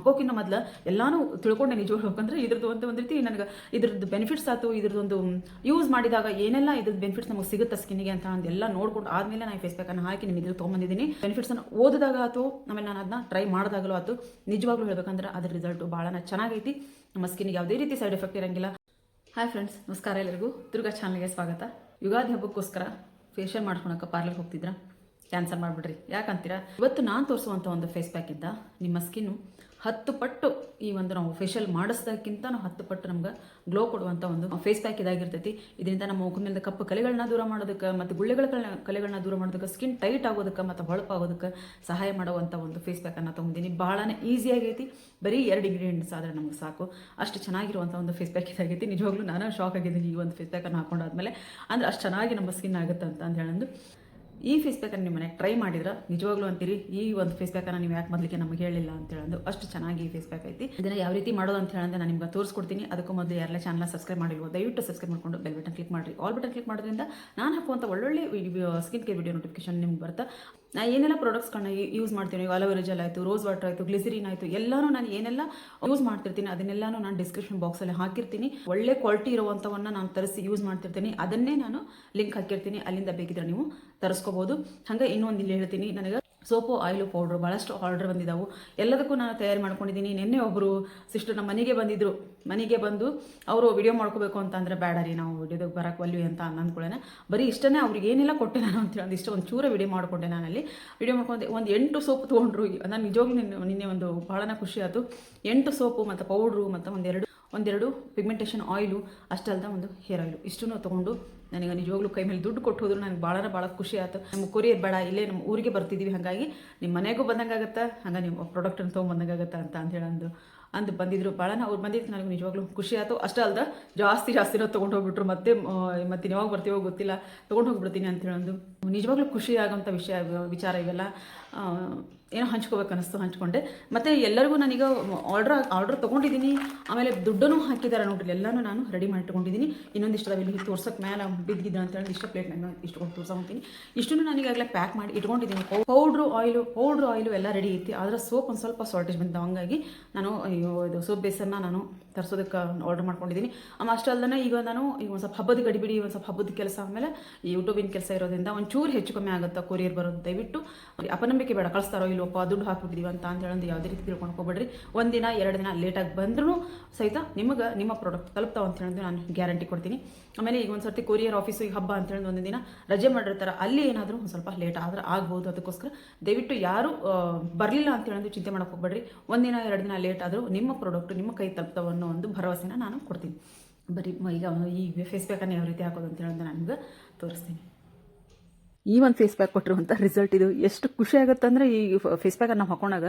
ಹಾಕೋಕ್ಕಿಂತ ಮೊದಲು ಎಲ್ಲಾನು ತಿಳ್ಕೊಂಡೆ ನಿಜವಾಗ್ಲೂ. ಯಾಕಂದ್ರೆ ಇದ್ರದ್ದು ಒಂದು ರೀತಿ ನನಗೆ ಇದ್ರದ್ದು ಬೆನಿಫಿಟ್ಸ್ ಆಯ್ತು, ಇದ್ರದ್ದೊಂದು ಯೂಸ್ ಮಾಡಿದಾಗ ಏನೆಲ್ಲ ಇದ್ರದ್ದು ಬೆನಿಫಿಟ್ಸ್ ನಮಗೆ ಸಿಗುತ್ತೆ ಸ್ಕಿನ್ನಿಗೆ ಅಂತ ಅಂದೆಲ್ಲ ನೋಡ್ಕೊಂಡು ಆದಮೇಲೆ ನಾನು ಫೇಸ್ ಪ್ಯಾಕನ್ನು ಹಾಕಿ ನಿಮಗೆ ಇದ್ರಲ್ಲಿ ತೊಗೊಂಬಂದಿದ್ದೀನಿ. ಬೆನಿಫಿಟ್ಸನ್ನು ಓದಿದಾಗ ಆಯ್ತು, ಆಮೇಲೆ ನಾನು ಅದನ್ನ ಟ್ರೈ ಮಾಡಿದಾಗಲೂ ಆಯ್ತು, ನಿಜವಾಗ್ಲೂ ಹೇಳ್ಬೇಕಂದ್ರೆ ಅದ್ರ ರಿಸಲ್ಟು ಭಾಳ ಚೆನ್ನಾಗೈತಿ. ನಮ್ಮ ಸ್ಕಿನ್ನಿಗೆ ಯಾವುದೇ ರೀತಿ ಸೈಡ್ ಎಫೆಕ್ಟ್ ಇರೋಂಗಿಲ್ಲ. ಹಾಯ್ ಫ್ರೆಂಡ್ಸ್, ನಮಸ್ಕಾರ ಎಲ್ಲರಿಗೂ. ದುರ್ಗಾ ಚಾನಲ್ಗೆ ಸ್ವಾಗತ. ಯುಗಾದಿ ಹಬ್ಬಕ್ಕೋಸ್ಕರ ಫೇಶಿಯಲ್ ಮಾಡ್ಕೊಳಕ್ಕೆ ಪಾರ್ಲರ್ಗೆ ಹೋಗ್ತಿದ್ರ ಕ್ಯಾನ್ಸಲ್ ಮಾಡಿಬಿಡ್ರಿ. ಯಾಕಂತೀರಾ, ಇವತ್ತು ನಾನು ತೋರಿಸುವಂಥ ಒಂದು ಫೇಸ್ ಪ್ಯಾಕ್ ಇದ್ದ ನಿಮ್ಮ ಸ್ಕಿನ್ನು 10 ಪಟ್ಟು ಈ ಒಂದು ನಾವು ಫೇಶಿಯಲ್ ಮಾಡಿಸೋದಕ್ಕಿಂತ 10 ಪಟ್ಟು ನಮ್ಗೆ ಗ್ಲೋ ಕೊಡುವಂಥ ಒಂದು ಫೇಸ್ ಪ್ಯಾಕ್ ಇದಾಗಿರ್ತೈತಿ. ಇದರಿಂದ ನಮ್ಮ ಮುಖದ ಮೇಲೆ ಕಪ್ಪು ಕಲೆಗಳನ್ನ ದೂರ ಮಾಡೋದಕ್ಕೆ ಮತ್ತು ಕಲೆಗಳನ್ನ ದೂರ ಮಾಡೋದಕ್ಕೆ, ಸ್ಕಿನ್ ಟೈಟ್ ಆಗೋದಕ್ಕೆ ಮತ್ತು ಹೊಳಪಾಗೋದಕ್ಕೆ ಸಹಾಯ ಮಾಡುವಂಥ ಒಂದು ಫೇಸ್ ಪ್ಯಾಕನ್ನು ತೊಗೊಂಡಿನಿ. ಭಾಳನೇ ಈಸಿಯಾಗೈತಿ. ಬರೀ 2 ಇಂಗ್ರೀಡಿಯೆಂಟ್ಸ್ ಆದರೆ ನಮಗೆ ಸಾಕು. ಅಷ್ಟು ಚೆನ್ನಾಗಿರುವಂಥ ಒಂದು ಫೇಸ್ ಪ್ಯಾಕ್ ಇದಾಗೈತಿ. ನಿಜವಾಗ್ಲೂ ನಾನು ಶಾಕ್ ಆಗಿದ್ದೀನಿ ಈ ಒಂದು ಫೇಸ್ ಪ್ಯಾಕನ್ನು ಹಾಕೊಂಡಾದ್ಮೇಲೆ. ಅಂದರೆ ಅಷ್ಟು ಚೆನ್ನಾಗಿ ನಮ್ಮ ಸ್ಕಿನ್ ಆಗುತ್ತೆ ಅಂತ ಹೇಳಂದು. ಈ ಫೇಸ್ ಪ್ಯಾಕನ್ನು ನಿಮ್ಮ ಮನೆಗೆ ಟ್ರೈ ಮಾಡಿದ್ರೆ ನಿಜವಾಗ್ಲೂ ಅಂತೀರಿ, ಈ ಒಂದು ಫೇಸ್ ಪ್ಯಾಕನ್ನು ನೀವು ಯಾಕೆ ಮೊದಲಿಗೆ ನಮಗೆ ಹೇಳಿಲ್ಲ ಅಂತ ಹೇಳಂದು. ಅಷ್ಟು ಚೆನ್ನಾಗಿ ಈ ಫೇಸ್ ಪ್ಯಾಕ್ ಐತಿ. ಇದನ್ನು ಯಾವ ರೀತಿ ಮಾಡೋದು ಅಂತ ಹೇಳಂದ್ರೆ ನಾನು ನಿಮ್ಗೆ ತೋರಿಸ್ಕೊಡ್ತೀನಿ. ಅದಕ್ಕೂ ಮೊದಲು ಯಾರೆಲ್ಲ ಚಾನಲ್ ಸಬ್ಸ್ಕ್ರೈಬ್ ಮಾಡಿಲ್ವೋ ದಯವಿಟ್ಟು ಸಬ್ಸ್ಕ್ರೈಬ್ ಮಾಡ್ಕೊಂಡು ಬೆಲ್ ಬಟನ್ ಕ್ಲಿಕ್ ಮಾಡಿರಿ. ಆಲ್ ಬಟನ್ ಕ್ಲಿಕ್ ಮಾಡೋದ್ರಿಂದ ನಾನು ಹಾಕುವಂಥ ಒಳ್ಳೊಳ್ಳೆ ಸ್ಕಿನ್ ಕೇರ್ ವಿಡಿಯೋ ನೋಟಿಫಿಕೇಶನ್ ನಿಮ್ಗೆ ಬರುತ್ತೆ. ನಾನು ಏನೆಲ್ಲ ಪ್ರಾಡಕ್ಟ್ಸ್ಗಳನ್ನ ಯೂಸ್ ಮಾಡ್ತೀನಿ, ಅಲೋವೆರಾ ಜೆಲ್ ಆಯಿತು, ರೋಸ್ ವಾಟರ್ ಆಯಿತು, ಗ್ಲಿಸರಿನ್ ಆಯಿತು, ಎಲ್ಲನೂ ನಾನು ಏನೆಲ್ಲ ಯೂಸ್ ಮಾಡ್ತಿರ್ತೀನಿ ಅದನ್ನೆಲ್ಲನೂ ನಾನು ಡಿಸ್ಕ್ರಿಪ್ಷನ್ ಬಾಕ್ಸಲ್ಲಿ ಹಾಕಿರ್ತೀನಿ. ಒಳ್ಳೆ ಕ್ವಾಲಿಟಿ ಇರುವಂಥವನ್ನ ನಾನು ತರಿಸಿ ಯೂಸ್ ಮಾಡ್ತಿರ್ತೀನಿ. ಅದನ್ನೇ ನಾನು ಲಿಂಕ್ ಹಾಕಿರ್ತೀನಿ, ಅಲ್ಲಿಂದ ಬೇಕಿದ್ರೆ ನೀವು ತರಿಸ್ಕೋಬೋದು. ಹಾಗೆ ಇನ್ನೊಂದು ಇಲ್ಲಿ ಹೇಳ್ತೀನಿ, ನನಗೆ ಸೋಪು, ಆಯಿಲು, ಪೌಡ್ರು ಭಾಳಷ್ಟು ಆರ್ಡರ್ ಬಂದಿದ್ದಾವೆ. ಎಲ್ಲದಕ್ಕೂ ನಾನು ತಯಾರು ಮಾಡ್ಕೊಂಡಿದ್ದೀನಿ. ನಿನ್ನೆ ಒಬ್ಬರು ಸಿಸ್ಟರ್ ನಮ್ಮ ಮನೆಗೆ ಬಂದಿದ್ದರು. ಮನೆಗೆ ಬಂದು ಅವರು ವಿಡಿಯೋ ಮಾಡ್ಕೋಬೇಕು ಅಂತಂದರೆ ಬೇಡ ರೀ, ನಾವು ವಿಡಿಯೋದಾಗ ಬರೋಕ್ಕೆ ಒಲ್ವಿ ಅಂತ ಅಂದ್ಕೊಳ್ಳೇನೆ. ಬರೀ ಇಷ್ಟನೇ ಅವ್ರಿಗೆ ಏನೆಲ್ಲ ಕೊಟ್ಟೆ ನಾನು ಅಂತೇಳಿ ಇಷ್ಟು ಒಂದು ಚೂರ ವಿಡಿಯೋ ಮಾಡಿಕೊಂಡೆ. ನಾನಲ್ಲಿ ವಿಡಿಯೋ ಮಾಡ್ಕೊಂಡೆ. ಒಂದು 8 ಸೋಪ್ ತೊಗೊಂಡ್ರು. ನಾನು ನಿಜವಾಗ್ಲೂ ನಿನ್ನೆ ಒಂದು ಭಾಳನ ಖುಷಿ ಆಯಿತು. 8 ಸೋಪು ಮತ್ತು ಪೌಡ್ರು ಮತ್ತು ಒಂದೆರಡು ಪಿಗ್ಮೆಂಟೇಷನ್ ಆಯಿಲು, ಅಷ್ಟಲ್ದ ಒಂದು ಹೇರ್ ಆಯಿಲು, ಇಷ್ಟನ್ನು ತೊಗೊಂಡು ನನಗೆ ನಿಜವಾಗ್ಲೂ ಕೈ ಮೇಲೆ ದುಡ್ಡು ಕೊಟ್ಟು ಹೋದ್ರು. ನನಗೆ ಭಾಳ ಖುಷಿ ಆಯ್ತು. ನಮ್ಮ ಕೊರಿಯರ್ ಬೇಡ, ಇಲ್ಲೇ ನಮ್ಮ ಊರಿಗೆ ಬರ್ತಿದ್ದೀವಿ, ಹಾಗಾಗಿ ನಿಮ್ಮ ಮನೆಗೂ ಬಂದಂಗಾಗತ್ತೆ, ಹಂಗೆ ನಿಮ್ಮ ಪ್ರಾಡಕ್ಟನ್ನು ತೊಗೊಂಬಂದಂಗಾಗತ್ತೆ ಅಂತ ಹೇಳಿ ಬಂದಿದ್ರು. ಭಾಳನ ಅವ್ರು ಬಂದಿದ್ದು ನನಗೆ ನಿಜವಾಗ್ಲೂ ಖುಷಿ ಆಯಿತು. ಅಷ್ಟೇ ಅಲ್ದ ಜಾಸ್ತಿನೋ ತೊಗೊಂಡು ಹೋಗ್ಬಿಟ್ರು. ಮತ್ತೆ ಯಾವಾಗ ಬರ್ತೀವೋ ಗೊತ್ತಿಲ್ಲ, ತೊಗೊಂಡು ಹೋಗ್ಬಿಡ್ತೀನಿ ಅಂತ ಹೇಳೋದು. ನಿಜವಾಗ್ಲೂ ಖುಷಿ ಆಗೋಂಥ ವಿಚಾರ ಇವೆಲ್ಲ. ಏನೋ ಹಂಚ್ಕೋಬೇಕು ಅನ್ನಿಸ್ತು, ಹಂಚ್ಕೊಂಡೆ. ಮತ್ತು ಎಲ್ಲರಿಗೂ ನಾನೀಗ ಆರ್ಡ್ರ್ ತೊಗೊಂಡಿದ್ದೀನಿ. ಆಮೇಲೆ ದುಡ್ಡನ್ನು ಹಾಕಿದ್ದಾರೆ ನೋಡ್ರಿ. ಎಲ್ಲನೂ ನಾನು ರೆಡಿ ಮಾಡಿ ಇಟ್ಕೊಂಡಿದ್ದೀನಿ. ಇನ್ನೊಂದಿಷ್ಟು ಇಲ್ಲಿ ತೋರ್ಸೋಕ್ಕೆ ಮೇಲೆ ಬಿದ್ದಿದ್ದ ಅಂತ ಹೇಳಿ ಇಷ್ಟು ಪ್ಲೇಟ್ನಾಗ ಇಷ್ಟುಕೊಂಡು ತೋರ್ಸೋತೀನಿ. ಇಷ್ಟನ್ನು ನಾನೀಗಾಗಲೇ ಪ್ಯಾಕ್ ಮಾಡಿ ಇಟ್ಕೊಂಡಿದ್ದೀನಿ. ಪೌಡ್ರು ಆಯಿಲು ಎಲ್ಲ ರೆಡಿ ಐತಿ. ಆದರೆ ಸೋಪ್ ಒಂದು ಸ್ವಲ್ಪ ಶಾರ್ಟೇಜ್ ಬಂದ, ಹಂಗಾಗಿ ನಾನು ಇದು ಸೋಪ್ ಬೇಸನ್ನು ನಾನು ತರಿಸೋದಕ್ಕೆ ಆರ್ಡರ್ ಮಾಡ್ಕೊಂಡಿದ್ದೀನಿ. ಅಷ್ಟೇ ಅಲ್ಲದೆ ಈಗ ನಾನು ಒಂದು ಸ್ವಲ್ಪ ಹಬ್ಬದ ಗಡಿಬಿಡಿ, ಒಂದು ಸ್ವಲ್ಪ ಹಬ್ಬದ ಕೆಲಸ, ಆಮೇಲೆ ಯೂಟ್ಯೂಬಿನ ಕೆಲಸ ಇರೋದ್ರಿಂದ ಒಂಚೂರು ಹೆಚ್ಚು ಕಮ್ಮಿ ಆಗುತ್ತೆ ಕೊರಿಯರ್ ಬರೋದು. ದಯವಿಟ್ಟು ಅಪನಂಬಿಕೆ ಬೇಡ, ಕಳಿಸ್ತಾರೋ ಇಲ್ಲೋಪ್ಪ ದುಡ್ಡು ಹಾಕ್ಬಿಟ್ಟಿದ್ದೀವಿ ಅಂತ ಹೇಳೋದು ಯಾವುದೇ ರೀತಿ ತಿಳ್ಕೊಂಡು ಹೋಗ್ಬೇಡ್ರಿ. 1 ದಿನ 2 ದಿನ ಲೇಟಾಗಿ ಬಂದ್ರೂ ಸಹಿತ ನಿಮಗೆ ನಿಮ್ಮ ಪ್ರಾಡಕ್ಟ್ ತಲುಪ್ತಾವೆ ಅಂತ ಹೇಳಿದ್ರೆ ನಾನು ಗ್ಯಾರಂಟಿ ಕೊಡ್ತೀನಿ. ಆಮೇಲೆ ಈಗ ಒಂದು ಸರ್ತಿ ಕೊರಿಯರ್ ಆಫೀಸು ಈಗ ಹಬ್ಬ ಅಂತ ಹೇಳಿ 1 ದಿನ ರಜೆ ಮಾಡಿರ್ತಾರೆ, ಅಲ್ಲಿ ಏನಾದರೂ ಒಂದು ಸ್ವಲ್ಪ ಲೇಟ್ ಆದರೆ ಆಗ್ಬೋದು. ಅದಕ್ಕೋಸ್ಕರ ದಯವಿಟ್ಟು ಯಾರು ಬರಲಿಲ್ಲ ಅಂತ ಹೇಳೋದು ಚಿಂತೆ ಮಾಡೋಕೆ ಹೋಗ್ಬೇಡ್ರಿ. 1 ದಿನ 2 ದಿನ ಲೇಟ್ ಆದರೂ ನಿಮ್ಮ ಪ್ರಾಡಕ್ಟ್ ನಿಮ್ಮ ಕೈ ತಲುಪ್ತಾವೆ ಅನ್ನೋ ಒಂದು ಭರವಸೆನ ನಾನು ಕೊಡ್ತೀನಿ. ಬರೀ ಈಗ ಈ ಫೇಸ್ ಪ್ಯಾಕನ್ನು ಯಾವ ರೀತಿ ಹಾಕೋದು ಅಂತ ಹೇಳೋದು ನಾನು ನಿಮ್ಗೆ ತೋರಿಸ್ತೀನಿ. ಈ ಒಂದು ಫೇಸ್ ಪ್ಯಾಕ್ ಕೊಟ್ಟಿರುವಂಥ ರಿಸಲ್ಟ್ ಇದು ಎಷ್ಟು ಖುಷಿ ಆಗುತ್ತೆ ಅಂದರೆ, ಈ ಫೇಸ್ ಪ್ಯಾಕನ್ನು ನಾವು ಹಾಕೊಂಡಾಗ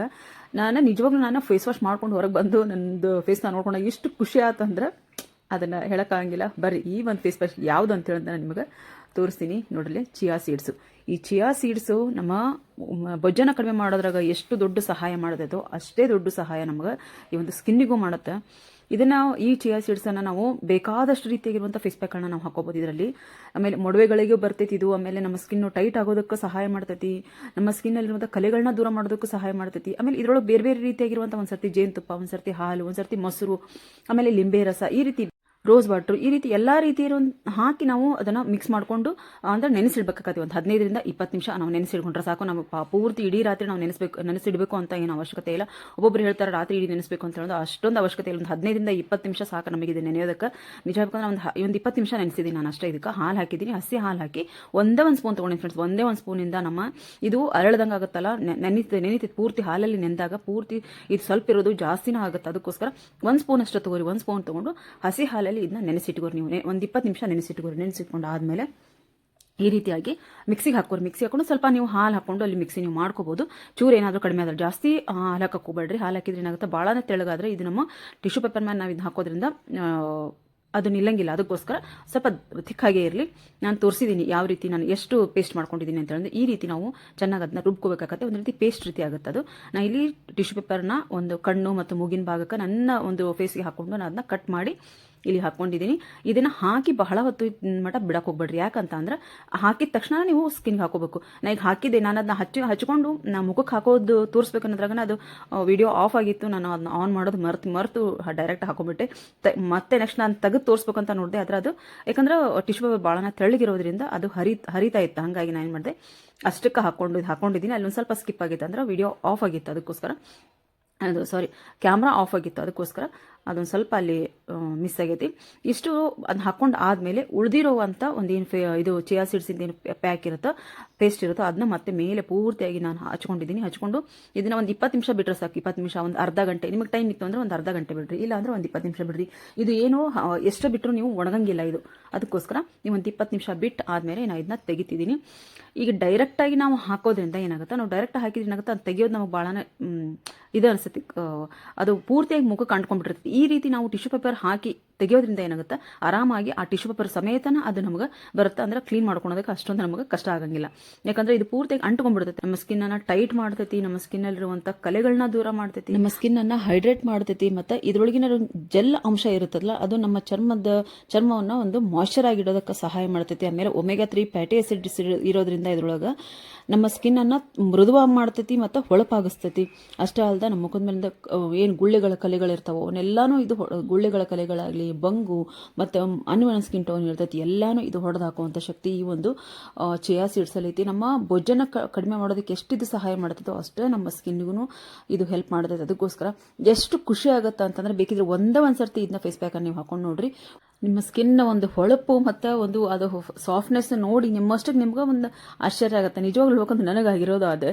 ನಿಜವಾಗ್ಲೂ ಫೇಸ್ ವಾಶ್ ಮಾಡ್ಕೊಂಡು ಹೊರಗೆ ಬಂದು ನನ್ನದು ಫೇಸ್ನ ನೋಡ್ಕೊಂಡಾಗ ಎಷ್ಟು ಖುಷಿ ಆಯ್ತಂದ್ರೆ ಅದನ್ನು ಹೇಳೋಕ್ಕಾಗಂಗಿಲ್ಲ. ಬರೀ ಈ ಒಂದು ಫೇಸ್ ಪ್ಯಾಕ್ ಯಾವುದು ಅಂತ ಹೇಳೋದು ನಾನು ನಿಮಗೆ ತೋರಿಸ್ತೀನಿ. ನೋಡಲಿ, ಚಿಯಾ ಸೀಡ್ಸು. ಈ ಚಿಯಾ ಸೀಡ್ಸು ನಮ್ಮ ಬೊಜ್ಜನ್ನು ಕಡಿಮೆ ಮಾಡೋದ್ರಾಗ ಎಷ್ಟು ದೊಡ್ಡ ಸಹಾಯ ಮಾಡೋದೋ ಅಷ್ಟೇ ದೊಡ್ಡ ಸಹಾಯ ನಮ್ಗೆ ಈ ಒಂದು ಸ್ಕಿನ್ನಿಗೂ ಮಾಡುತ್ತೆ. ಇದನ್ನು ಈ ಚಿಯಾ ಸೀಡ್ಸನ್ನು ನಾವು ಬೇಕಾದಷ್ಟು ರೀತಿಯಾಗಿರುವಂಥ ಫೇಸ್ ಪ್ಯಾಕ್ಗಳನ್ನ ನಾವು ಹಾಕೋಬೋದು ಇದರಲ್ಲಿ. ಆಮೇಲೆ ಮೊಡವೆಗಳಿಗೂ ಬರ್ತೈತಿ ಇದು. ಆಮೇಲೆ ನಮ್ಮ ಸ್ಕಿನ್ನು ಟೈಟ್ ಆಗೋದಕ್ಕೆ ಸಹಾಯ ಮಾಡ್ತೈತಿ, ನಮ್ಮ ಸ್ಕಿನ್ನಲ್ಲಿರುವಂಥ ಕಲೆಗಳನ್ನ ದೂರ ಮಾಡೋದಕ್ಕೂ ಸಹಾಯ ಮಾಡ್ತೈತಿ. ಆಮೇಲೆ ಇದರೊಳಗೆ ಬೇರೆ ಬೇರೆ ರೀತಿಯಾಗಿರುವಂಥ ಒಂದು ಸರ್ತಿ ಜೇನುತುಪ್ಪ, ಒಂದು ಸರ್ತಿ ಹಾಲು, ಒಂದು ಸರ್ತಿ ಮೊಸರು, ಆಮೇಲೆ ಲಿಂಬೆ ರಸ, ಈ ರೀತಿ ರೋಸ್ ವಾಟ್ರು, ಈ ರೀತಿ ಎಲ್ಲ ರೀತಿ ಹಾಕಿ ನಾವು ಅದನ್ನು ಮಿಕ್ಸ್ ಮಾಡಿಕೊಂಡು ಅಂದರೆ ನೆನೆಸಿಡ್ಬೇಕಾಗತ್ತೆ. ಒಂದು 15ರಿಂದ 20 ನಿಮಿಷ ನಾವು ನೆನೆಸಿಡ್ಕೊಂಡ್ರೆ ಸಾಕು. ನಾವು ಪೂರ್ತಿ ಇಡೀ ರಾತ್ರಿ ನಾವು ನೆನೆಸಿಡಬೇಕು ಅಂತ ಏನು ಅವಶ್ಯಕತೆ ಇಲ್ಲ. ಒಬ್ಬೊಬ್ರು ಹೇಳ್ತಾರೆ ರಾತ್ರಿ ಇಡೀ ನೆನೆಸಬೇಕು ಅಂತ ಹೇಳೋದು, ಅಷ್ಟೊಂದು ಅವಶ್ಯಕತೆ ಇಲ್ಲ. ಒಂದು 15ರಿಂದ 20 ನಿಮಿಷ ಸಾಕು ನಮಗೆ ಇದು ನೆನೆಯೋದಕ್ಕೆ. ನಿಜ ಹೇಳ್ಬೇಕಂದ್ರೆ ಒಂದು 20 ನಿಮಿಷ ನೆನೆಸಿದ್ದೀನಿ ನಾನು ಅಷ್ಟೇ. ಇದಕ್ಕೆ ಹಾಲು ಹಾಕಿದ್ದೀನಿ, ಹಸಿ ಹಾಲು ಹಾಕಿ ಒಂದೇ ಒಂದು ಸ್ಪೂನ್ ತೊಗೊಂಡಿನಿ ಫ್ರೆಂಡ್ಸ್. ಒಂದೇ ಒಂದು ಸ್ಪೂನಿಂದ ನಮ್ಮ ಇದು ಅರಳ್ದಂಗೆ ಆಗುತ್ತಲ್ಲ, ನೆನೀತಿ ಪೂರ್ತಿ ಹಾಲಲ್ಲಿ ನೆನೆದಾಗ ಪೂರ್ತಿ ಇದು ಸ್ವಲ್ಪ ಇರೋದು ಜಾಸ್ತಿನೂ ಆಗುತ್ತೆ. ಅದಕ್ಕೋಸ್ಕರ 1 ಸ್ಪೂನ್ ಅಷ್ಟು ತೊಗೊರಿ. 1 ಸ್ಪೂನ್ ತೊಗೊಂಡು ಹಸಿ ಹಾಲಲ್ಲಿ ಇದನ್ನ ನೆನೆಸಿಟ್ಕೋರಿ. ನೀವು ಒಂದು 20 ನಿಮಿಷ ನೆನೆಸಿಟ್ಕೊಂಡು ಆದಮೇಲೆ ಈ ರೀತಿಯಾಗಿ ಮಿಕ್ಸಿಗೆ ಹಾಕೋರಿ. ಮಿಕ್ಸಿ ಹಾಕೊಂಡು ಸ್ವಲ್ಪ ನೀವು ಹಾಲು ಹಾಕೊಂಡು ಅಲ್ಲಿ ಮಿಕ್ಸಿ ನೀವು ಮಾಡ್ಕೋಬೋದು. ಚೂರು ಏನಾದರೂ ಕಡಿಮೆ ಆದರೆ, ಜಾಸ್ತಿ ಹಾಲು ಹಾಕಕ್ಕೆ ಹೋಗ್ಬೇಡ್ರಿ. ಹಾಲು ಹಾಕಿದ್ರೆ ಏನಾಗುತ್ತೆ, ಭಾಳನೇ ತೆಳಗಾದರೆ ಇದು ನಮ್ಮ ಟಿಶ್ಯೂ ಪೇಪರ್ ಮೇಲೆ ನಾವು ಇದನ್ನ ಹಾಕೋದ್ರಿಂದ ಅದು ನಿಲ್ಲಂಗಿಲ್ಲ. ಅದಕ್ಕೋಸ್ಕರ ಸ್ವಲ್ಪ ಥಿಕ್ಕಾಗೇ ಇರಲಿ. ನಾನು ತೋರಿಸಿದ್ದೀನಿ ಯಾವ ರೀತಿ ನಾನು ಎಷ್ಟು ಪೇಸ್ಟ್ ಮಾಡ್ಕೊಂಡಿದ್ದೀನಿ ಅಂತ ಹೇಳಿದ್ರೆ, ಈ ರೀತಿ ನಾವು ಚೆನ್ನಾಗಿ ಅದನ್ನ ರುಬ್ಕೋಬೇಕಾಗತ್ತೆ. ಒಂದು ರೀತಿ ಪೇಸ್ಟ್ ರೀತಿ ಆಗುತ್ತೆ ಅದು. ನಾನು ಇಲ್ಲಿ ಟಿಶ್ಯೂ ಪೇಪರ್ನ ಒಂದು ಕಣ್ಣು ಮತ್ತು ಮೂಗಿನ ಭಾಗಕ್ಕೆ ನನ್ನ ಒಂದು ಫೇಸ್ಗೆ ಹಾಕ್ಕೊಂಡು ನಾನು ಅದನ್ನ ಕಟ್ ಮಾಡಿ ಇಲ್ಲಿ ಹಾಕ್ಕೊಂಡಿದ್ದೀನಿ. ಇದನ್ನು ಹಾಕಿ ಬಹಳ ಹೊತ್ತು ಮಟ್ಟ ಬಿಡಕ್ಕೆ ಹೋಗ್ಬೇಡ್ರಿ. ಯಾಕಂತ ಅಂದ್ರೆ ಹಾಕಿದ ತಕ್ಷಣ ನೀವು ಸ್ಕಿನ್ಗೆ ಹಾಕೋಬೇಕು. ನಾ ಈಗ ಹಾಕಿದ್ದೆ, ನಾನು ಅದನ್ನ ಹಚ್ಕೊಂಡು ನಾ ಮುಖಕ್ಕೆ ಹಾಕೋದು ತೋರಿಸ್ಬೇಕನ್ನೋದ್ರಾಗ ಅದು ವಿಡಿಯೋ ಆಫ್ ಆಗಿತ್ತು. ನಾನು ಅದನ್ನ ಆನ್ ಮಾಡೋದು ಮರೆತು ಡೈರೆಕ್ಟ್ ಹಾಕೊಂಡ್ಬಿಟ್ಟೆ. ಮತ್ತೆ ನೆಕ್ಸ್ಟ್ ನಾನು ತೆಗೆದು ತೋರಿಸ್ಬೇಕಂತ ನೋಡಿದೆ, ಆದರೆ ಅದು ಯಾಕಂದ್ರೆ ಟಿಶ್ಯೂ ಪೇಪರ್ ಭಾಳನ ತೆಳ್ಳಗಿರೋದ್ರಿಂದ ಅದು ಹರಿತಾ ಇತ್ತು. ಹಾಗಾಗಿ ನಾನು ಏನು ಮಾಡಿದೆ, ಅಷ್ಟಕ್ಕೆ ಹಾಕೊಂಡಿದ್ದೀನಿ. ಅಲ್ಲೊಂದು ಸ್ವಲ್ಪ ಸ್ಕಿಪ್ ಆಗಿತ್ತು, ಅಂದ್ರೆ ವಿಡಿಯೋ ಆಫ್ ಆಗಿತ್ತು, ಅದಕ್ಕೋಸ್ಕರ ಅದು ಸಾರಿ ಕ್ಯಾಮ್ರಾ ಆಫ್ ಆಗಿತ್ತು, ಅದಕ್ಕೋಸ್ಕರ ಅದೊಂದು ಸ್ವಲ್ಪ ಅಲ್ಲಿ ಮಿಸ್ ಆಗೈತಿ. ಇಷ್ಟು ಅದು ಹಾಕೊಂಡು ಆದಮೇಲೆ ಉಳಿದಿರೋವಂಥ ಒಂದೇನು ಇದು ಚಿಯಾ ಸೀಡ್ಸಿಂದ ಏನು ಪ್ಯಾಕ್ ಇರುತ್ತೋ, ಪೇಸ್ಟ್ ಇರುತ್ತೋ, ಅದನ್ನ ಮತ್ತೆ ಮೇಲೆ ಪೂರ್ತಿಯಾಗಿ ನಾನು ಹಚ್ಕೊಂಡು ಇದನ್ನು ಒಂದು 20 ನಿಮಿಷ ಬಿಟ್ಟರೆ ಸಾಕು. 20 ನಿಮಿಷ, ಒಂದು ಅರ್ಧ ಗಂಟೆ, ನಿಮಗೆ ಟೈಮ್ ಇತ್ತು ಅಂದರೆ ಒಂದು ಅರ್ಧ ಗಂಟೆ ಬಿಡ್ರಿ, ಇಲ್ಲ ಅಂದರೆ ಒಂದು 20 ನಿಮಿಷ ಬಿಡ್ರಿ. ಇದು ಏನು ಎಷ್ಟು ಬಿಟ್ಟರು ನೀವು ಒಣಗಂಗಿಲ್ಲ ಇದು, ಅದಕ್ಕೋಸ್ಕರ ನೀವು ಒಂದು 20 ನಿಮಿಷ ಬಿಟ್ಟು ಆದಮೇಲೆ ನಾನು ಇದನ್ನ ತೆಗಿತಿದ್ದೀನಿ. ಈಗ ಡೈರೆಕ್ಟಾಗಿ ನಾವು ಹಾಕೋದ್ರಿಂದ ಏನಾಗುತ್ತೆ, ನಾವು ಡೈರೆಕ್ಟ್ ಹಾಕಿದ್ರೆ ಏನಾಗುತ್ತೆ, ಅದು ತೆಗಿಯೋದು ನಮಗೆ ಭಾಳನೇ ಇದು ಅನಿಸುತ್ತೆ, ಅದು ಪೂರ್ತಿಯಾಗಿ ಮುಖಕ್ಕೆ ಅಂಟ್ಕೊಂಡ್ಬಿಟ್ಟಿರುತ್ತೆ. ಈ ರೀತಿ ನಾವು ಟಿಶ್ಯೂ ಪೇಪರ್ ಹಾಕಿ ತೆಗಿಯೋದ್ರಿಂದ ಏನಾಗುತ್ತೆ, ಆರಾಮಾಗಿ ಆ ಟಿಶ್ಯೂ ಪೇಪರ್ ಸಮೇತನ ಅದು ನಮಗೆ ಬರುತ್ತೆ. ಅಂದ್ರೆ ಕ್ಲೀನ್ ಮಾಡ್ಕೊಳೋದಕ್ಕೆ ಅಷ್ಟೊಂದು ನಮಗೆ ಕಷ್ಟ ಆಗಂಗಿಲ್ಲ. ಯಾಕಂದ್ರೆ ಇದು ಪೂರ್ತಿಯಾಗಿ ಅಂಟ್ಕೊಂಡ್ಬಿಡ್ತೈತಿ, ನಮ್ಮ ಸ್ಕಿನ್ ಅನ್ನ ಟೈಟ್ ಮಾಡ್ತೈತಿ, ನಮ್ಮ ಸ್ಕಿನ್ ಅಲ್ಲಿರುವಂಥ ಕಲೆಗಳನ್ನ ದೂರ ಮಾಡ್ತೈತಿ, ನಮ್ಮ ಸ್ಕಿನ್ ಅನ್ನ ಹೈಡ್ರೇಟ್ ಮಾಡ್ತೈತಿ. ಮತ್ತೆ ಇದ್ರೊಳಗಿನ ಜೆಲ್ ಅಂಶ ಇರುತ್ತಲ್ಲ, ಅದು ನಮ್ಮ ಚರ್ಮವನ್ನ ಒಂದು ಮಾಯ್ಶ್ಚರ್ ಆಗಿಡೋದಕ್ಕೆ ಸಹಾಯ ಮಾಡ್ತೈತಿ. ಆಮೇಲೆ ಒಮೆಗಾ 3 ಫ್ಯಾಟಿ ಆಸಿಡ್ ಇರೋದ್ರಿಂದ ಇದ್ರೊಳಗೆ ನಮ್ಮ ಸ್ಕಿನ್ ಅನ್ನ ಮೃದುವಾಗಿ ಮಾಡ್ತೈತಿ ಮತ್ತು ಹೊಳಪಾಗಿಸ್ತೈತಿ. ಅಷ್ಟೇ ಅಲ್ಲದೆ ನಮ್ಮ ಮುಖದ ಮೇಲಿಂದ ಏನು ಗುಳ್ಳೆಗಳ ಕಲೆಗಳಿರ್ತಾವೋ ಅವನ್ನೆಲ್ಲಾನು ಇದು ಗುಳ್ಳೆಗಳ ಕಲೆಗಳಾಗಲಿ, ಬಂಗು ಮತ್ತು ಅನ್ವನ್ ಸ್ಕಿನ್ ಟೋನ್ ಇರ್ತೈತಿ, ಎಲ್ಲಾನು ಇದು ಹೊಡೆದು ಹಾಕುವಂಥ ಶಕ್ತಿ ಈ ಒಂದು ಚಿಯಾ ಸೀಡ್ಸ್ ಅಲ್ಲಿ ಐತಿ. ನಮ್ಮ ಬೊಜ್ಜನ್ನು ಕಡಿಮೆ ಮಾಡೋದಕ್ಕೆ ಎಷ್ಟಿದು ಸಹಾಯ ಮಾಡ್ತೈತೋ ಅಷ್ಟೇ ನಮ್ಮ ಸ್ಕಿನ್ಗೂ ಇದು ಹೆಲ್ಪ್ ಮಾಡ್ತೈತೆ. ಅದಕ್ಕೋಸ್ಕರ ಎಷ್ಟು ಖುಷಿ ಆಗುತ್ತೆ ಅಂತಂದ್ರೆ, ಬೇಕಿದ್ರೆ ಒಂದೇ ಸರ್ತಿ ಇದನ್ನ ಫೇಸ್ ಪ್ಯಾಕನ್ನು ನೀವು ಹಾಕೊಂಡು ನೋಡ್ರಿ. ನಿಮ್ಮ ಸ್ಕಿನ್ನ ಒಂದು ಹೊಳಪು ಮತ್ತು ಒಂದು ಅದು ಸಾಫ್ಟ್ನೆಸ್ ನೋಡಿ ನಿಮ್ಮಷ್ಟಕ್ಕೆ ನಿಮ್ಗೆ ಒಂದು ಆಶ್ಚರ್ಯ ಆಗುತ್ತೆ. ನಿಜವಾಗ್ಲೂ ಹೇಳ್ಬೇಕಂದ್ರೆ ನನಗಾಗಿರೋದು ಅದು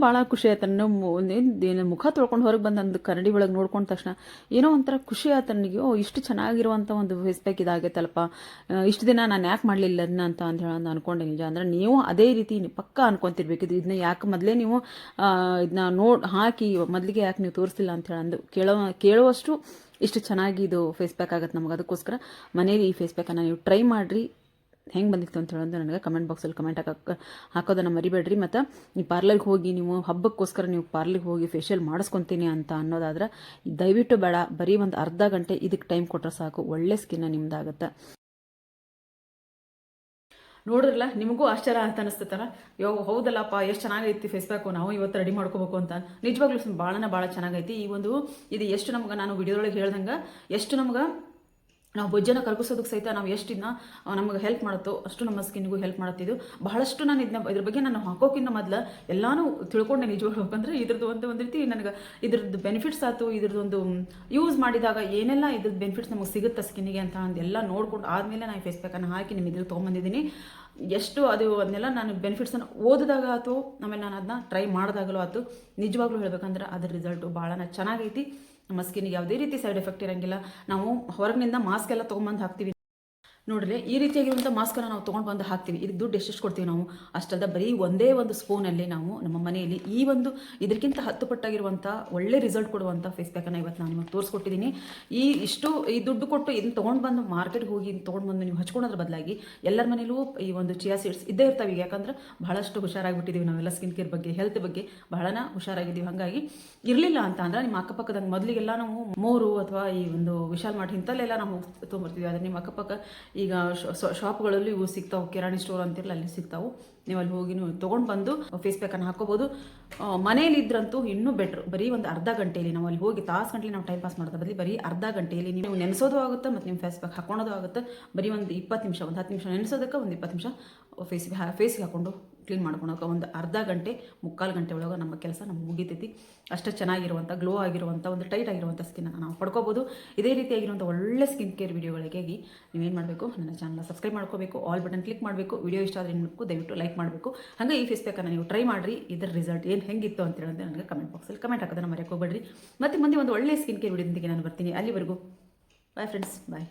ಭಾಳ ಖುಷಿ ಆಯ್ತು. ನನ್ನ ಮುಖ ತೊಳ್ಕೊಂಡು ಹೊರಗೆ ಬಂದು ನಂದು ಕನ್ನಡಿ ಒಳಗೆ ನೋಡ್ಕೊಂಡ ತಕ್ಷಣ ಏನೋ ಒಂಥರ ಖುಷಿ ಆಯ್ತು ನನಗೆ. ಇಷ್ಟು ಚೆನ್ನಾಗಿರುವಂಥ ಒಂದು ಫೇಸ್ ಪ್ಯಾಕ್ ಇದಾಗೈತಲ್ಲಪ್ಪ, ಇಷ್ಟು ದಿನ ನಾನು ಯಾಕೆ ಮಾಡಲಿಲ್ಲ ಅದನ್ನ ಅಂತ ಹೇಳಿ ಅನ್ಕೊಂಡೆ. ನಿಜ ಅಂದರೆ ನೀವು ಅದೇ ರೀತಿ ಪಕ್ಕ ಅನ್ಕೊಂತಿರ್ಬೇಕು, ಇದನ್ನ ಯಾಕೆ ಮೊದಲೇ ನೀವು ಇದನ್ನ ಹಾಕಿ ಮೊದಲಿಗೆ ಯಾಕೆ ನೀವು ತೋರಿಸಿಲ್ಲ ಅಂತ ಹೇಳಿ ಕೇಳುವಷ್ಟು ಇಷ್ಟು ಚೆನ್ನಾಗಿ ಇದು ಫೇಸ್ ಪ್ಯಾಕ್ ಆಗುತ್ತೆ ನಮಗೆ. ಅದಕ್ಕೋಸ್ಕರ ಮನೇಲಿ ಈ ಫೇಸ್ ಪ್ಯಾಕನ್ನು ನೀವು ಟ್ರೈ ಮಾಡಿರಿ. ಹೆಂಗೆ ಬಂದಿತ್ತು ಅಂತ ಹೇಳೋದು ನನಗೆ ಕಮೆಂಟ್ ಬಾಕ್ಸಲ್ಲಿ ಕಮೆಂಟ್ ಹಾಕೋದನ್ನು ಮರಿಬೇಡ್ರಿ. ಮತ್ತು ನೀವು ಪಾರ್ಲರ್ಗೆ ಹೋಗಿ ನೀವು ಹಬ್ಬಕ್ಕೋಸ್ಕರ ನೀವು ಪಾರ್ಲರ್ಗೆ ಹೋಗಿ ಫೇಶಿಯಲ್ ಮಾಡಿಸ್ಕೊತೀನಿ ಅಂತ ಅನ್ನೋದಾದ್ರೆ ದಯವಿಟ್ಟು ಬೇಡ, ಬರೀ ಒಂದು ಅರ್ಧ ಗಂಟೆ ಇದಕ್ಕೆ ಟೈಮ್ ಕೊಟ್ಟರೆ ಸಾಕು, ಒಳ್ಳೆ ಸ್ಕಿನ್ನ ನಿಮ್ದಾಗುತ್ತೆ. ನೋಡಿರಲ್ಲ, ನಿಮಗೂ ಆಶ್ಚರ್ಯ ಅಂತ ಅನಿಸ್ತೈತಲ್ಲ, ಹೌದಲ್ಲಪ್ಪ ಎಷ್ಟು ಚೆನ್ನಾಗೈತಿ ಫೇಸ್ ಪ್ಯಾಕು, ನಾವು ಇವತ್ತು ರೆಡಿ ಮಾಡ್ಕೋಬೇಕು ಅಂತ. ನಿಜವಾಗ್ಲೂ ಭಾಳ ಚೆನ್ನಾಗೈತಿ. ಇದು ಎಷ್ಟು ನಮ್ಗೆ, ನಾನು ವಿಡಿಯೋದೊಳಗೆ ಹೇಳ್ದಂಗೆ ಎಷ್ಟು ನಮ್ಗೆ ನಾವು ಬೊಜ್ಜನ್ನು ಕರಗಿಸೋದಕ್ಕೆ ಸಹಿತ ನಾವು ಎಷ್ಟು ಇದನ್ನ ನಮಗೆ ಹೆಲ್ಪ್ ಮಾಡುತ್ತೋ ಅಷ್ಟು ನಮ್ಮ ಸ್ಕಿನ್ಗೂ ಹೆಲ್ಪ್ ಮಾಡುತ್ತಿದ್ದು. ಬಹಳಷ್ಟು ನಾನು ಇದ್ರ ಬಗ್ಗೆ ನಾನು ಹಾಕೋಕ್ಕಿಂತ ಮೊದಲು ಎಲ್ಲಾನು ತಿಳ್ಕೊಂಡೆ. ನಿಜವಾಗ್ಲೂ ಯಾಕಂದ್ರೆ ಇದ್ರದ್ದು ಒಂದು ರೀತಿ ನನಗೆ ಇದ್ರದ್ದು ಬೆನಿಫಿಟ್ಸ್ ಆಯ್ತು, ಇದ್ರದ್ದೊಂದು ಯೂಸ್ ಮಾಡಿದಾಗ ಏನೆಲ್ಲ ಇದ್ರದ್ದು ಬೆನಿಫಿಟ್ಸ್ ನಮಗೆ ಸಿಗುತ್ತೆ ಸ್ಕಿನ್ನಿಗೆ ಅಂತ ಅಂದೆಲ್ಲ ನೋಡ್ಕೊಂಡು ಆದಮೇಲೆ ನಾನು ಫೇಸ್ ಪ್ಯಾಕನ್ನು ಹಾಕಿ ನಿಮ್ಮ ಇದ್ರಲ್ಲಿ ತೊಗೊಂಬಂದಿದ್ದೀನಿ. ಎಷ್ಟು ಅದು ಅದನ್ನೆಲ್ಲ ನಾನು ಬೆನಿಫಿಟ್ಸನ್ನು ಓದಿದಾಗ ಆಯ್ತು, ಆಮೇಲೆ ನಾನು ಅದನ್ನ ಟ್ರೈ ಮಾಡಿದಾಗಲೂ ಆಯ್ತು. ನಿಜವಾಗ್ಲೂ ಹೇಳ್ಬೇಕಂದ್ರೆ ಅದ್ರ ರಿಸಲ್ಟು ಭಾಳ ಚೆನ್ನಾಗೈತಿ. ನಮ್ಮ ಸ್ಕಿನ್ಗೆ ಯಾವುದೇ ರೀತಿ ಸೈಡ್ ಎಫೆಕ್ಟ್ ಇರೋಂಗಿಲ್ಲ. ನಾವು ಹೊರಗಿನಿಂದ ಮಾಸ್ಕ್ ಎಲ್ಲ ತೊಗೊಂಬಂದು ಹಾಕ್ತೀವಿ ನೋಡ್ರಿ, ಈ ರೀತಿಯಾಗಿರುವಂಥ ಮಾಸ್ಕನ್ನು ನಾವು ತೊಗೊಂಡು ಬಂದು ಹಾಕ್ತೀವಿ. ಇದಕ್ಕೆ ದುಡ್ಡು ಎಷ್ಟು ಕೊಡ್ತೀವಿ ನಾವು? ಅಷ್ಟಲ್ದ ಬರೀ ಒಂದೇ ಒಂದು ಸ್ಪೂನಲ್ಲಿ ನಾವು ನಮ್ಮ ಮನೆಯಲ್ಲಿ ಈ ಒಂದು ಇದಕ್ಕಿಂತ 10 ಪಟ್ಟಾಗಿರುವಂಥ ಒಳ್ಳೆ ರಿಸಲ್ಟ್ ಕೊಡುವಂಥ ಫೇಸ್ ಪ್ಯಾಕನ್ನು ಇವತ್ತು ನಾನು ನಿಮಗೆ ತೋರಿಸ್ಕೊಟ್ಟಿದ್ದೀನಿ. ಈ ದುಡ್ಡು ಕೊಟ್ಟು ಇದನ್ನು ತೊಗೊಂಡು ಬಂದು ಮಾರ್ಕೆಟ್ಗೆ ಹೋಗಿ ತೊಗೊಂಡು ಬಂದು ನೀವು ಹಚ್ಕೊಳೋದ್ರ ಬದಲಾಗಿ ಎಲ್ಲರ ಮನೇಲೂ ಈ ಒಂದು ಚಿಯಾ ಸೀಡ್ಸ್ ಇದ್ದೇ ಇರ್ತಾವೆ. ಯಾಕಂದ್ರೆ ಬಹಳಷ್ಟು ಹುಷಾರಾಗಿಬಿಟ್ಟಿದ್ದೀವಿ ನಾವೆಲ್ಲ ಸ್ಕಿನ್ ಕೇರ್ ಬಗ್ಗೆ, ಹೆಲ್ತ್ ಬಗ್ಗೆ ಬಹಳನ ಹುಷಾರಾಗಿದ್ದೀವಿ. ಹಾಗಾಗಿ ಇರಲಿಲ್ಲ ಅಂತ ಅಂದ್ರೆ ನಿಮ್ಮ ಅಕ್ಕಪಕ್ಕದಂಗೆ ಮೊದಲಿಗೆಲ್ಲ ನಾವು ಮೋರು ಅಥವಾ ಈ ಒಂದು ವಿಶಾಲ್ ಮಾರ್ಟ್ ಇಂಥಲ್ಲೆಲ್ಲ ನಾವು ತೊಗೊಂಬರ್ತೀವಿ. ಆದರೆ ನಿಮ್ಮ ಅಕ್ಕಪಕ್ಕ ಈಗ ಶಾಪ್ಗಳಲ್ಲಿ ಇವು ಸಿಗ್ತಾವೆ, ಕಿರಾಣಿ ಸ್ಟೋರ್ ಅಂತಿರಲ್ಲ ಅಲ್ಲಿ ಸಿಗ್ತಾವೆ. ನೀವು ಅಲ್ಲಿ ಹೋಗಿ ನೀವು ತೊಗೊಂಡು ಬಂದು ಫೇಸ್ ಪ್ಯಾಕನ್ನು ಹಾಕೋಬೋದು. ಮನೇಲಿ ಇದ್ರಂತೂ ಇನ್ನೂ ಬೆಟ್ರು. ಬರೀ ಒಂದು ಅರ್ಧ ಗಂಟೆಯಲ್ಲಿ ನಾವು ಅಲ್ಲಿ ಹೋಗಿ ತಾಸು ಗಂಟೆಲಿ ನಾವು ಟೈಮ್ ಪಾಸ್ ಮಾಡೋದ್ರ ಬದಲಿ ಬರೀ ಅರ್ಧ ಗಂಟೆಯಲ್ಲಿ ನೀವು ನೆನೆಸೋದು ಆಗುತ್ತೆ ಮತ್ತು ನಿಮ್ಮ ಫೇಸ್ ಪ್ಯಾಕ್ ಹಾಕೊಳ್ಳೋದು ಆಗುತ್ತೆ. ಬರೀ ಒಂದು 20 ನಿಮಿಷ, ಒಂದು 10 ನಿಮಿಷ ನೆನೆಸೋದಕ್ಕೆ, ಒಂದು 20 ನಿಮಿಷ ಫೇಸಿಗೆ ಹಾಕೊಂಡು ಕ್ಲೀನ್ ಮಾಡ್ಕೊಳಕ್ಕೆ ಒಂದು ಅರ್ಧ ಗಂಟೆ, ಮುಕ್ಕಾಲು ಗಂಟೆ ಒಳಗೆ ನಮ್ಮ ಕೆಲಸ ನಮ್ಗೆ ಮುಗಿತೈತಿ. ಅಷ್ಟು ಚೆನ್ನಾಗಿರುವಂಥ ಗ್ಲೋ ಆಗಿರುವಂಥ ಒಂದು ಟೈಟ್ ಆಗಿರುವಂಥ ಸ್ಕಿನ್ನನ್ನು ನಾವು ಪಡ್ಕೋಬೋದು. ಇದೇ ರೀತಿಯಾಗಿರುವಂಥ ಒಳ್ಳೆ ಸ್ಕಿನ್ ಕೇರ್ ವಿಡಿಯೋಗಳಿಗಾಗಿ ನೀವೇನು ಮಾಡಬೇಕು, ನನ್ನ ಚಾನಲ್ ಸಬ್ಸ್ಕ್ರೈಬ್ ಮಾಡ್ಕೋಬೇಕು, ಆಲ್ ಬಟನ್ ಕ್ಲಿಕ್ ಮಾಡಬೇಕು. ವಿಡಿಯೋ ಇಷ್ಟ ಆದರೆ ನಿಮಗೂ ದಯವಿಟ್ಟು ಲೈಕ್ ಮಾಡಬೇಕು. ಹಾಗೆ ಈ ಫೇಸ್ ಪ್ಯಾಕನ್ನು ನೀವು ಟ್ರೈ ಮಾಡಿರಿ. ಇದರ ರಿಸಲ್ಟ್ ಏನು ಹೆಂಗಿತ್ತು ಅಂತ ಹೇಳಿದ್ರೆ ನನಗೆ ಕಮೆಂಟ್ ಬಾಕ್ಸಲ್ಲಿ ಕಮೆಂಟ್ ಹಾಕೋದನ್ನು ಮರೆಯೋಕೆ ಹೋಗಬೇಡ್ರಿ. ಮತ್ತೆ ಮುಂದೆ ಒಂದು ಒಳ್ಳೆ ಸ್ಕಿನ್ ಕೇರ್ ವಿಡಿಯೋದೊಂದಿಗೆ ನಾನು ಬರ್ತೀನಿ. ಅಲ್ಲಿವರೆಗೂ ಬಾಯ್ ಫ್ರೆಂಡ್ಸ್, ಬಾಯ್.